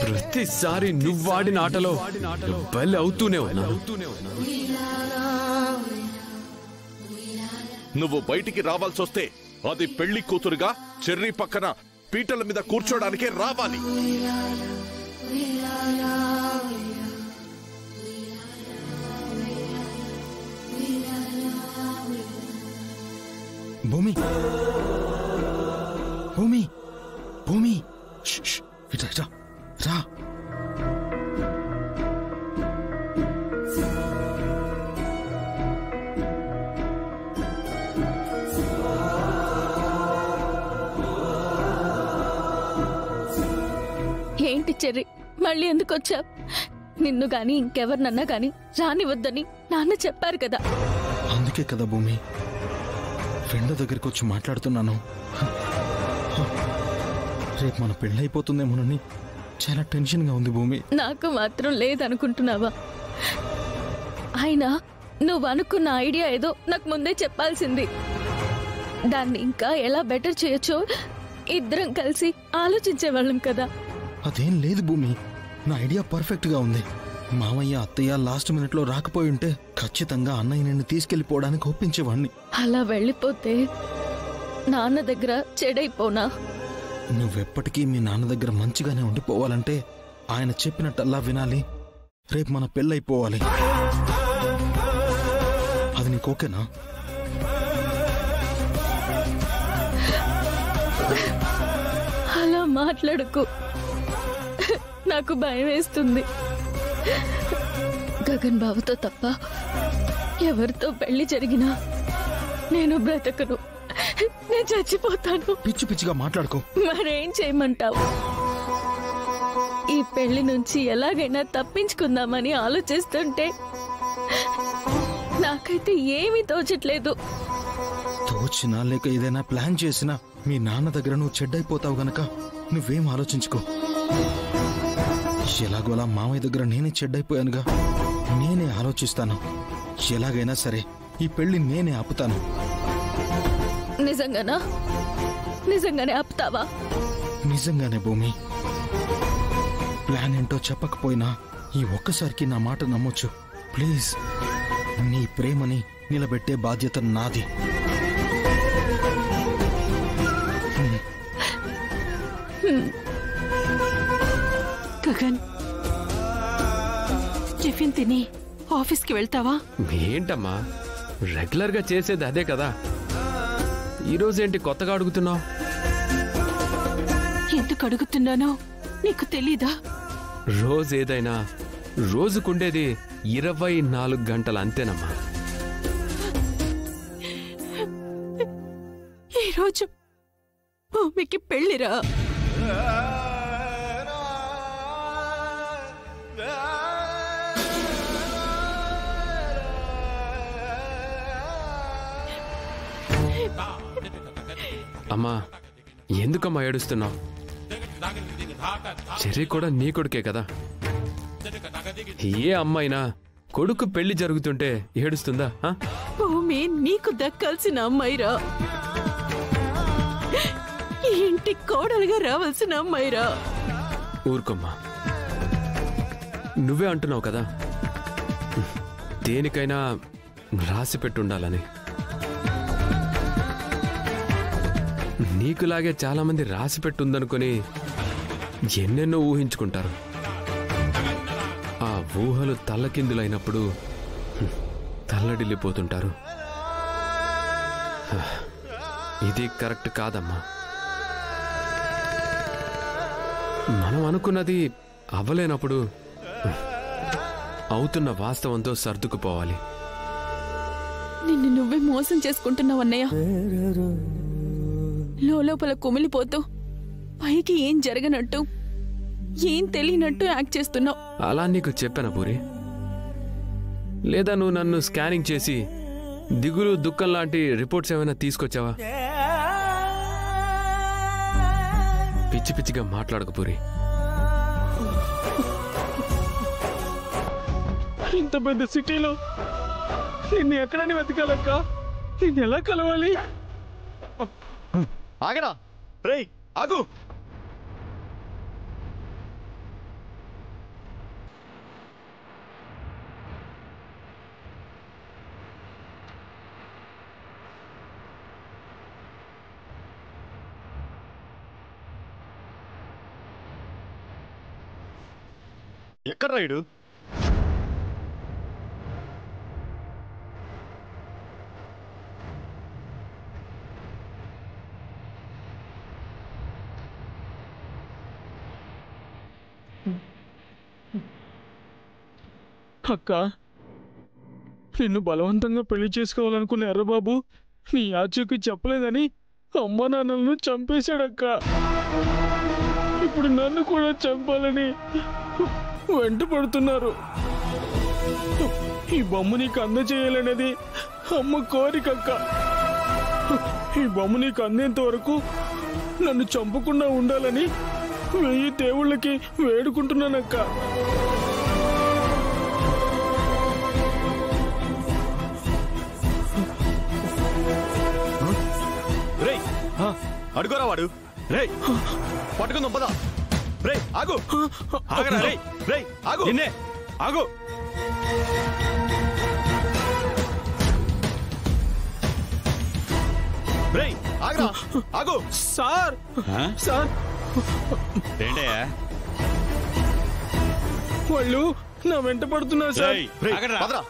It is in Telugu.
ప్రతిసారి నువ్వు వాడిన ఆటలో బలి అవుతూనే ఉన్నా. నువ్వు బయటికి రావాల్సి వస్తే అది పెళ్లి కూతురుగా చెర్రీ పక్కన పీటల మీద కూర్చోడానికే రావాలి. భూమి భూమి భూమి రా రా. ఏంటి చెర్రీ, మళ్ళీ ఎందుకు వచ్చా? నిన్ను గాని ఇంకెవరినన్నా గాని రానివద్దని నాన్న చెప్పారు కదా. అందుకే కదా భూమి ఫ్రెండ్ దగ్గరికి వచ్చి మాట్లాడుతున్నాను. రేపు మన పెళ్ళైపోతుందేమోనని చాలా టెన్షన్గా ఉంది భూమి. నాకు మాత్రం లేదనుకుంటున్నావా? అయినా నువ్వు అనుకున్న ఐడియా ఏదో నాకు ముందే చెప్పాల్సింది. దాన్ని ఇంకా ఎలా బెటర్ చేయొచ్చో ఇద్దరం కలిసి ఆలోచించేవాళ్ళం కదా. అదేం లేదు భూమి, నా ఐడియా పర్ఫెక్ట్ గా ఉంది. మామయ్య అత్తయ్య లాస్ట్ మినిట్ లో రాకపోయి ఉంటే ఖచ్చితంగా అన్నయ్య నిన్ను తీసుకెళ్లిపోవడానికి ఒప్పించేవాణ్ణి. అలా వెళ్ళిపోతే నాన్న దగ్గర చెడైపోనా? నువ్వెప్పటికీ మీ నాన్న దగ్గర మంచిగానే ఉండిపోవాలంటే ఆయన చెప్పినట్టల్లా వినాలి. రేపు మన పెళ్ళైపోవాలి. అది నీకు ఓకేనా? అలా మాట్లాడకు, నాకు భయం వేస్తుంది. గగన్ బాబుతో తప్ప ఎవరితో పెళ్లి జరిగినా నేను బ్రతకను, నేను చచ్చిపోతాను. పిచ్చి పిచ్చిగా మాట్లాడుకో. మరేం చేయమంటావు? ఈ పెళ్లి నుంచి ఎలాగైనా తప్పించుకుందామని ఆలోచిస్తుంటే నాకైతే ఏమీ తోచట్లేదు. తోచినా లేక ఏదైనా ప్లాన్ చేసినా మీ నాన్న దగ్గర నువ్వు చెడ్డైపోతావు గనక నువ్వేం ఆలోచించుకో. ఎలాగోలా మామయ్య దగ్గర నేనే చెడ్డైపోయానుగా, నేనే ఆలోచిస్తాను. ఎలాగైనా సరే ఈ పెళ్లి నేనే ఆపుతాను. నిజంగానా? నిజంగానే ఆపుతావా? నిజంగానే భూమి. ప్లాన్ ఏంటో చెప్పకపోయినా ఈ ఒక్కసారికి నా మాట నమ్మొచ్చు. ప్లీజ్, నీ ప్రేమని నిలబెట్టే బాధ్యత నాది. గగన్, టిఫిన్ తిని ఆఫీస్కి వెళ్తావా? ఏంటమ్మా, రెగ్యులర్ గా చేసేది అదే కదా. ఈరోజేంటి కొత్తగా అడుగుతున్నావు? ఎందుకు అడుగుతున్నానో నీకు తెలీదా? రోజేదైనా రోజుకుండేది 24 గంటలు అంతేనమ్మా. ఈరోజు భూమికి పెళ్లిరా. అమ్మా, ఎందుకమ్మా ఏడుస్తున్నావు? చెర్రీ కూడా నీ కొడుకే కదా. ఏ అమ్మాయినా కొడుకు పెళ్లి జరుగుతుంటే ఏడుస్తుందా? భూమి నీకు దక్కాల్సిన అమ్మాయిరా, ఈ ఇంటి కోడలుగా రావాల్సిన అమ్మాయిరా. ఊరుకోమ్మా, నువ్వే అంటున్నావు కదా దేనికైనా రాసి పెట్టుండాలని. నీకులాగే చాలా మంది రాసి పెట్టుందనుకొని ఎన్నెన్నో ఊహించుకుంటారు. ఆ ఊహలు తల్లకిందులైనప్పుడు తల్లడిల్లిపోతుంటారు. ఇది కరెక్ట్ కాదమ్మా. మనం అనుకున్నది అవ్వలేనప్పుడు అవుతున్న వాస్తవంతో సర్దుకుపోవాలి. నిన్ను నువ్వే మోసం చేసుకుంటున్నావు అన్నయ్య. లోపల కుమిలిపోతూ పైకి ఏం జరగనట్టు, ఏం తెలియనట్టు యాక్ట్ చేస్తున్నావు. అలా నీకు చెప్పానా పూరి? లేదా నువ్వు నన్ను స్కానింగ్ చేసి దిగులు దుఃఖం లాంటి రిపోర్ట్స్ ఏమైనా తీసుకొచ్చావా? పిచ్చి పిచ్చిగా మాట్లాడకు పూరి. ఇంత పెద్ద సిటీలో నిన్ను ఎక్కడని వెతకాలక్క? నిన్ను ఎలా కలవాలి? ఆగరా రేయ్, ఆగు. ఎక్కడ రాయుడు? అక్క, నిన్ను బలవంతంగా పెళ్లి చేసుకోవాలనుకున్న ఎర్రబాబు నీ ఆచూకీ చెప్పలేదని అమ్మ నాన్నలను చంపేశాడక్క. ఇప్పుడు నన్ను కూడా చంపాలని వెంట పడుతున్నారు. ఈ బొమ్మ నీకు అందజేయాలనేది అమ్మ కోరికక్క. ఈ బొమ్మ నీకు అందేంత వరకు నన్ను చంపకుండా ఉండాలని 1000 దేవుళ్ళకి వేడుకుంటున్నానక్క. అడుగురా వాడు. రే పట్టుకుందాం పద. రే ఆగు, ఆగరా. రే రే ఆగు, నిన్నే ఆగు. రే ఆగరా, ఆగు. సార్ సార్ ఏంటయ్యా? వాళ్ళు నా వెంట పడుతున్నారు సార్. పదరా.